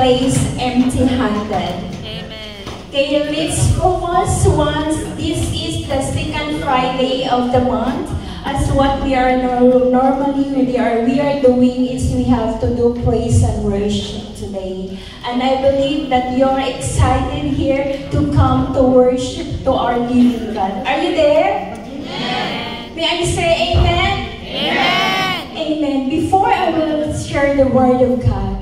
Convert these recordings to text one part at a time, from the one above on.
place empty-handed. Okay, let's focus once. This is the second Friday of the month. As what we are normally we are doing is we have to do praise and worship today. And I believe that you're excited here to come to worship to our living God. Are you there? Amen. May I say amen? Amen. Amen. Before I will share the word of God,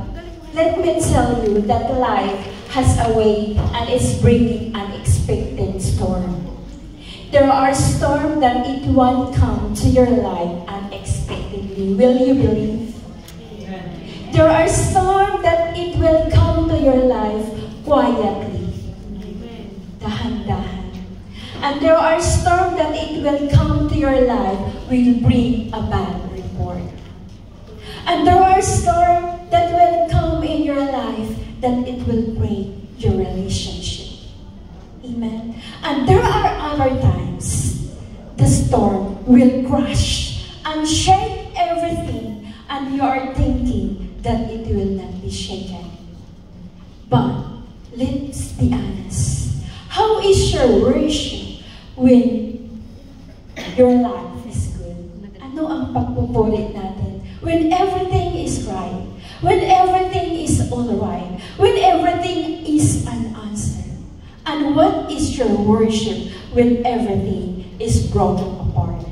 let me tell you that life has a way and is bringing unexpected storm. There are storms that it won't come to your life unexpectedly. Will you believe? Amen. There are storms that it will come to your life quietly. Dahan-dahan. And there are storms that it will come to your life will bring a bad report. And there are storms that will come in your life that it will break your relationship. Amen. And there are other times the storm will crush and shake everything, and you are thinking that it will not be shaken. But let's be honest. How is your worship when your life is good? Ano ang pagpupulit natin? When everything is right, when everything is alright, when everything is an answer. And what is your worship when everything is broken apart?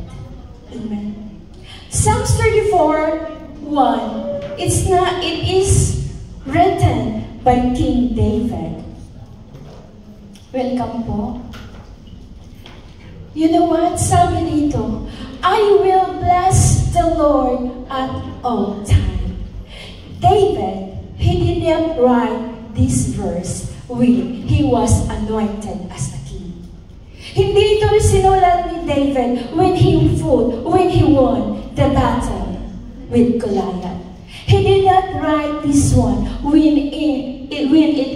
Amen. Psalms 34:1. It is written by King David. Welcome po. You know what? Sabi dito, I will bless the Lord at all time. David, he did not write this verse when he was anointed as a king. Hindi ito sinulat ni David when he won the battle with Goliath. He did not write this one when it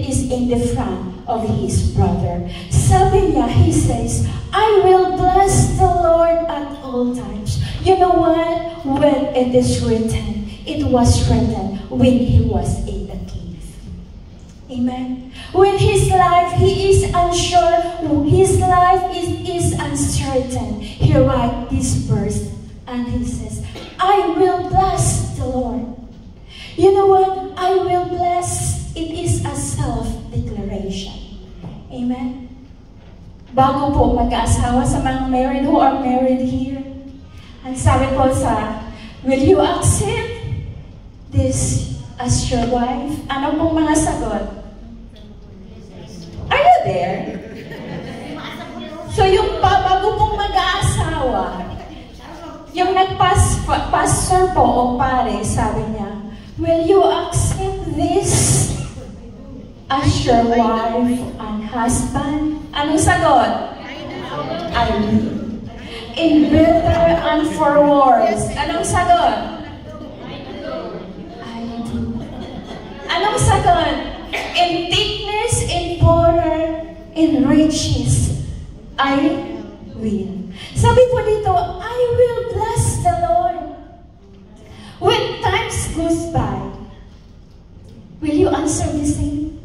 is in the front of his brother. Sabi niya, he says, I will bless the Lord at all times. You know what? When it is written, it was written when he was in the cave. Amen. When his life, he is unsure, his life is uncertain, he writes this verse and he says, I will bless the Lord. You know what? I will bless. It is a self-declaration. Amen. Bago po mag-aasawa sa mga married who are married here, ang sabi po will you accept this as your wife? Ano pong mga sagot? Are you there? So yung bago pong mag-aasawa, yung nagpastor po o pare, sabi niya, will you accept this as your wife and husband? Anong sagot? I will. In better and for worse. Anong sagot? I do. Anong sagot? In thickness, in power, in riches, I will. Sabi po dito, I will bless the Lord. When times goes by, will you answer the same?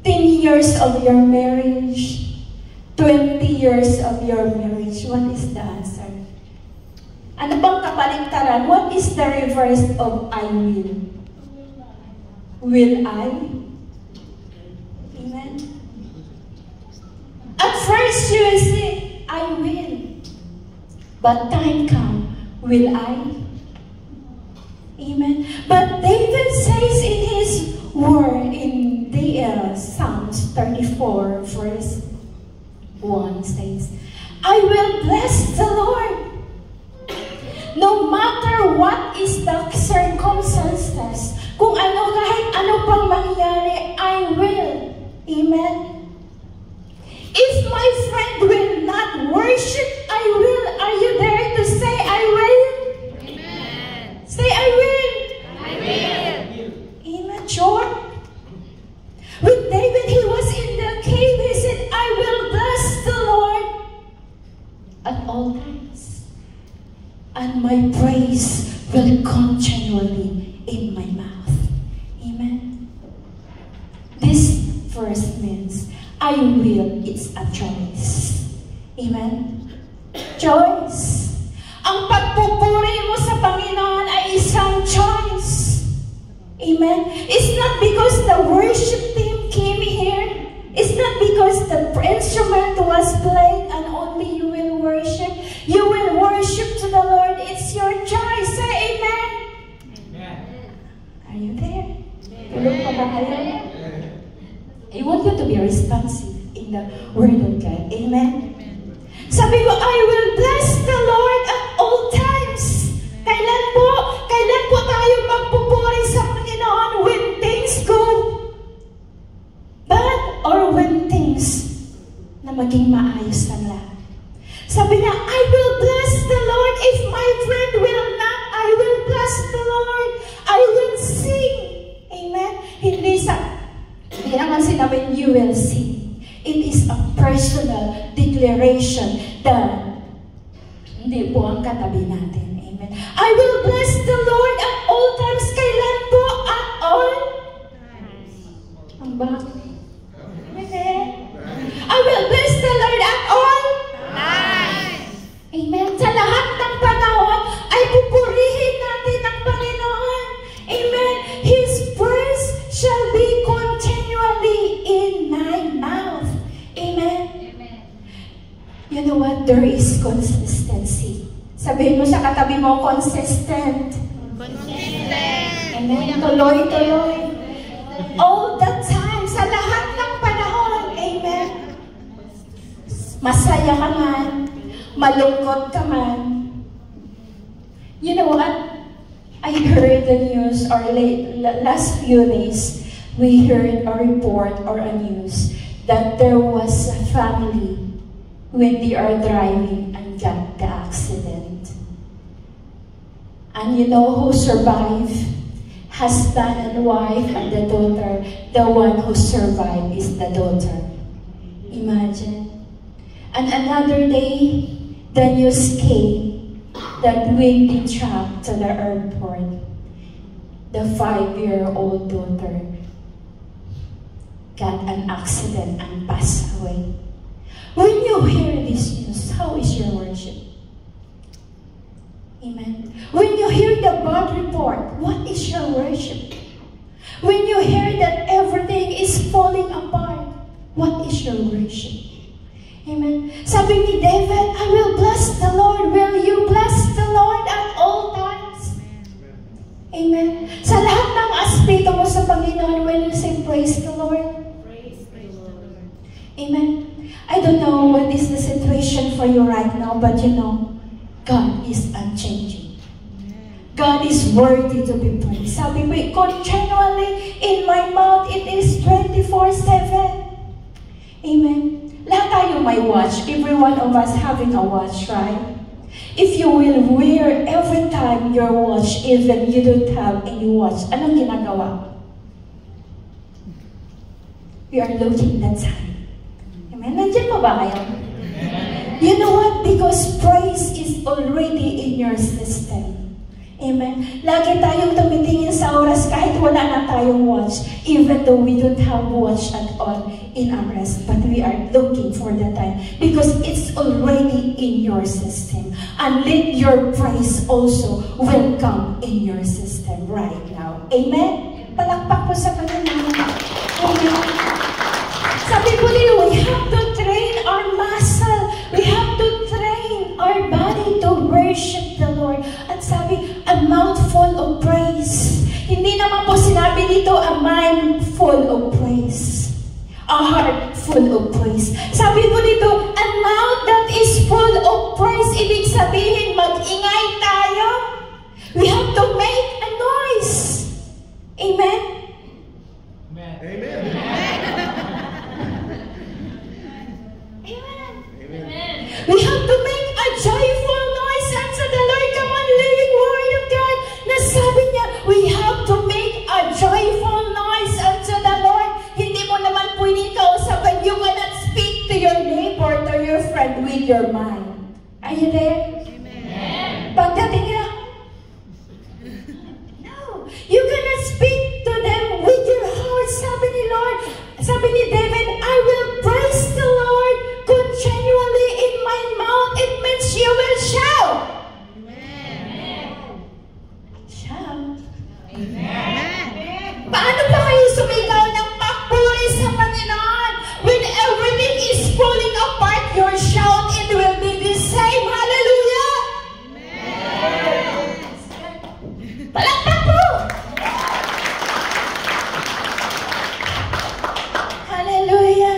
10 years of your marriage, 20 years of your marriage, what is the answer? Ano bang kabaliktaran? What is the reverse of I will? Will I? Amen? At first you will say, I will. But time comes, will I? Amen? But David says in his word in the Psalms 34 verse 1 says, I will bless the Lord. No matter what is the circumstances, kung ano, kahit ano pang mangyari, I will. Amen? If my friend will not worship, I will. Are you there to say, I will? Amen. Say, I will. I will. Amen. Sure? With David, he was in the cave. He said, I will bless the Lord at all times. And my praise will continually in my mouth. Amen. first means, I will, it's a choice. Amen? Choice. Ang pagpupuri mo sa Panginoon ay isang choice. Amen? It's not because the worship team came here. It's not because the instrument was played and only you will worship. You will worship to the Lord. It's your choice. Say amen. Amen. Are you there? Tulog pa ba kayo? I want you to be responsive in the Word of God. Amen? Sabi ko, I will bless the Lord at all times. Kailan po tayo magpupuri sa Panginoon? When things go bad or when things na maging maayos lang lahat. Sabi niya, I will bless the Lord. If my friend will not, I will bless the Lord. I will sing. Amen? Hindi naman sinabi, you will sing. It is a personal declaration that hindi po ang katabi natin. Amen. I will bless the Lord at all times. Kailan po? At all times. Ang bakit? Amen. I will bless the Lord at all times. Amen. Sa lahat ng panahon ay pupurihin natin ang Panginoon. Amen. His praise shall be continually in my mouth. Amen. Amen. You know what? There is consistency. Sabihin mo sa katabi mo, consistent. Consistent. Amen. Tuloy-tuloy. All the time, sa lahat ng panahon. Amen. Masaya ka man, malungkot ka man. You know what? I heard the news, or last few days, we heard a report or a news that there was a family when they are driving and got the accident. And you know who survived? Husband and wife and the daughter. The one who survived is the daughter. Imagine. And another day, the news came that when they tracked to the airport, the 5-year-old daughter got an accident and passed away. When you hear this news, how is your worship? Amen. When you hear the bad report, what is your worship? When you hear that everything is falling apart, what is your worship? Amen. Sabi ni David, I will bless the Lord. Will you bless the Lord at all times? Amen. Sa lahat ng aspeto mo sa Panginoon, will you say, praise the Lord? Praise the Lord. Amen. I don't know what is the situation for you right now, but you know, God is unchanging. God is worthy to be praised. Sabi mo, continually in my mouth, it is 24/7. Amen. Lahat tayo may watch. Every one of us having a watch, right? If you will wear every time your watch, even you don't have any watch, anong ginagawa? We are looking that time. Amen? Nandiyan pa ba kayo? You know what? Because praise is already in your system. Amen? Lagi tayong tumitingin sa oras kahit wala na tayong watch, even though we don't have watch at all in our rest. But we are looking for the time because it's already in your system. And let your praise also will come in your system right now. Amen? Palakpak po sa Panginoon. Amen? Sabi po nila, we have to train our muscle. We have to train our body to worship the Lord. At sabi, a mouth full of praise. Hindi naman po sinabi dito, a mind full of praise. A heart full of praise. Sabi po dito, a mouth that is full of praise. Ibig sabihin, mag-ingay tayo. We have to make a noise. Amen? Amen. Amen. Amen. We have to make a joyful noise unto the Lord. Come on, living word of God. Nasabi niya, we have to make a joyful noise unto the Lord. Hindi mo naman pwedeng kausapan. You cannot speak to your neighbor, to your friend with your mind. Are you there? Amen. Pagdating nila, no. You cannot speak to them with your heart. Sabi ni Lord, sabi ni Paano ba kayo sumigaw ng papuri sa Panginoon? When everything is falling apart, your shout, it will be the same. Hallelujah! Palakpak po! Hallelujah!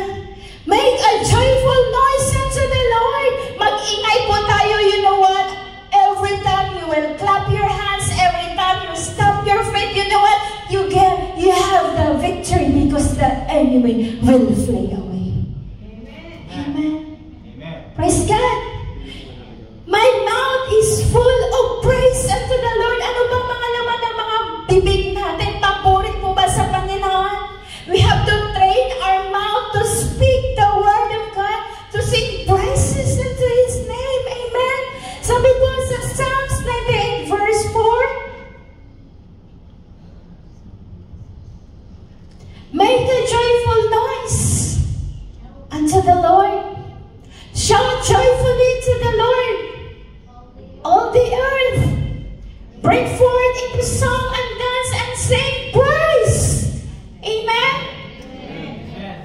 Make a joyful noise unto the Lord. Mag-ingay po tayo, you know what? Every time you will clap your hands, every time you stamp your feet, you know what? You have the victory because the enemy will flee away. Amen. Amen. Praise God. My mouth is full of praise unto the Lord. Ano bang mga laman ng mga bibig natin? Papurit po ba sa Panginoon? We have to train our mouth to speak the word of God, to sing praises unto His name. Amen. Sabi po sa Psalms 98 verse 4, make a joyful noise unto the Lord. Shout joyfully to the Lord, all the earth. Break forth into song and dance and sing praise. Amen? Amen.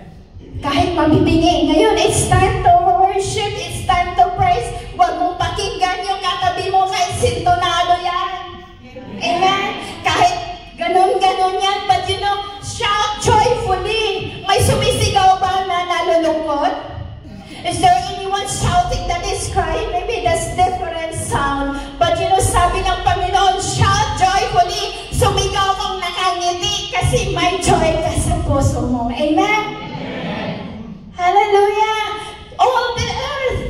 Kahit mabibingi ngayon, it's time to worship, it's time to praise. Huwag mong pakinggan yung katabi mo kahit sintonado yan. Amen? Kahit ganun-ganun yan, but you know, shout joyfully. May sumisigaw ba na nalulungkot? Is there anyone shouting that is crying? Maybe that's different sound. But you know, sabi ng Panginoon, shout joyfully. Sumigaw kang nakangiti kasi may joy ka sa puso mo. Amen? Amen. Hallelujah! All the earth.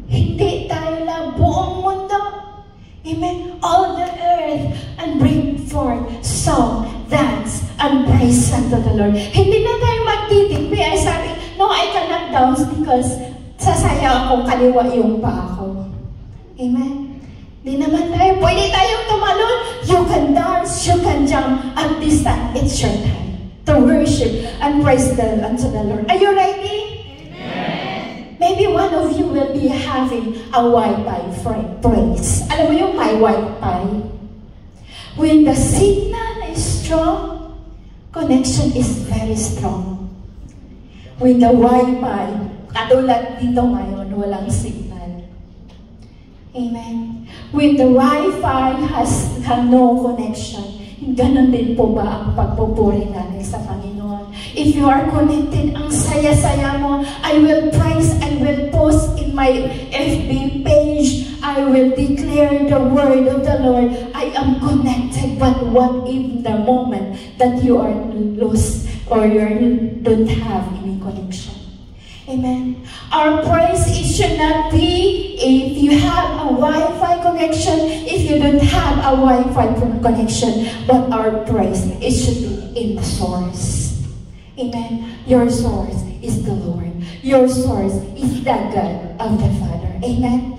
Hindi tayo lang, buong mundo. Amen? All the earth and bring forth song, dance, and praise unto the Lord. Hindi na tayo magtitigpi. Ay sabi, no, I cannot dance because sasaya akong kaliwa yung pa ako. Amen? Di naman tayo. Pwede tayong tumalon. You can dance, you can jump. At this time, it's your time to worship and praise unto the Lord. Are you ready? Amen. Maybe one of you will be having a Wi-Fi praise. Alam mo yung my Wi-Fi? When the signal is strong, connection is very strong. When the Wi-Fi, katulad dito ngayon, walang signal. Amen. When the Wi-Fi has no connection, ganun din po ba ang pagpupuri natin sa Panginoon? If you are connected, ang saya-saya mo, I will praise and will post in my FB page. I will declare the word of the Lord. I am connected, but what if the moment that you are lost or you don't have any connection? Amen. Our praise, it should not be if you have a Wi-Fi connection, if you don't have a Wi-Fi connection, but our praise, it should be in the source. Amen. Your source is the Lord. Your source is the God of the Father. Amen.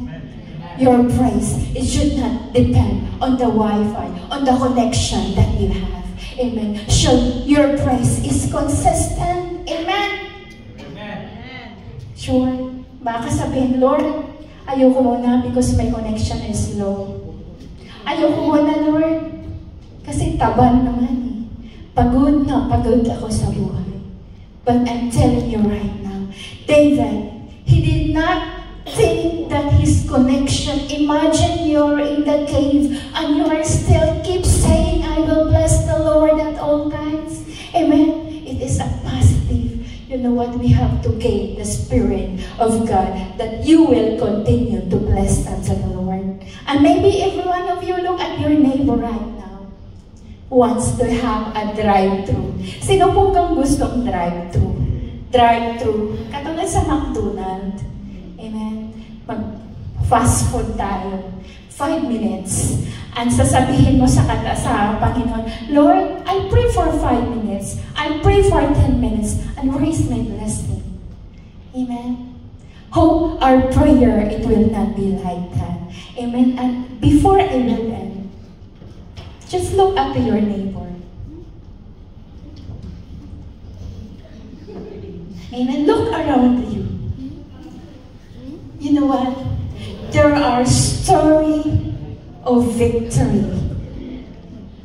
Your praise, it should not depend on the Wi-Fi, on the connection that you have. Amen. So your praise is consistent. Amen. Sure. Baka sabihin, Lord, ayoko muna because my connection is low. Ayoko muna, Lord, kasi taban naman eh. Pagod na pagod ako sa buhay. But I'm telling you right now, David, he did not think that his connection, imagine you're in the cave and you are still keep saying, I will bless the Lord at all times. Amen. It is a positive. You know what? We have to gain the Spirit of God that you will continue to bless unto the Lord. And maybe every one of you look at your neighbor right now wants to have a drive-thru. Sino po kang gustong drive-thru? Drive-thru. Katulad sa McDonald's. Amen. Mag-fast food tayo. 5 minutes. And sasabihin mo sa Panginoon, Lord, I pray for 5 minutes. I pray for 10 minutes. And where is my blessing? Amen. Hope our prayer, it will not be like that. Amen. And before I will end, just look up to your neighbor. Amen. Look around you. You know what? There are stories of victory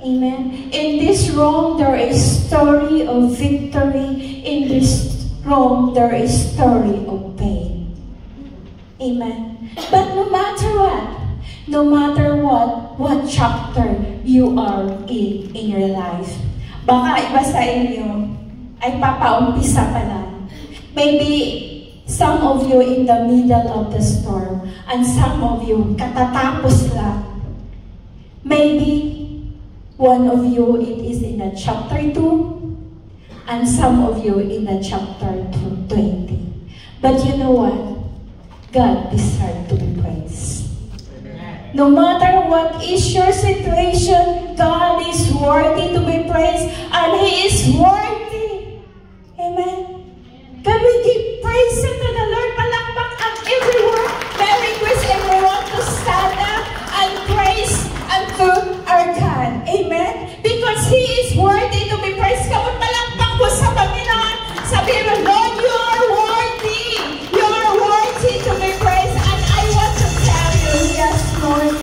Amen. In this room, there is story of victory. In this room, there is story of pain. Amen. But no matter what chapter you are in your life, baka iba sa inyo ay papaumpisa pa lang. Maybe some of you in the middle of the storm, and some of you katatapos lang. Maybe one of you, it is in the chapter 2, and some of you in the chapter 20. But you know what? God deserves to be praised. No matter what is your situation, God is worthy to be praised, and He is worthy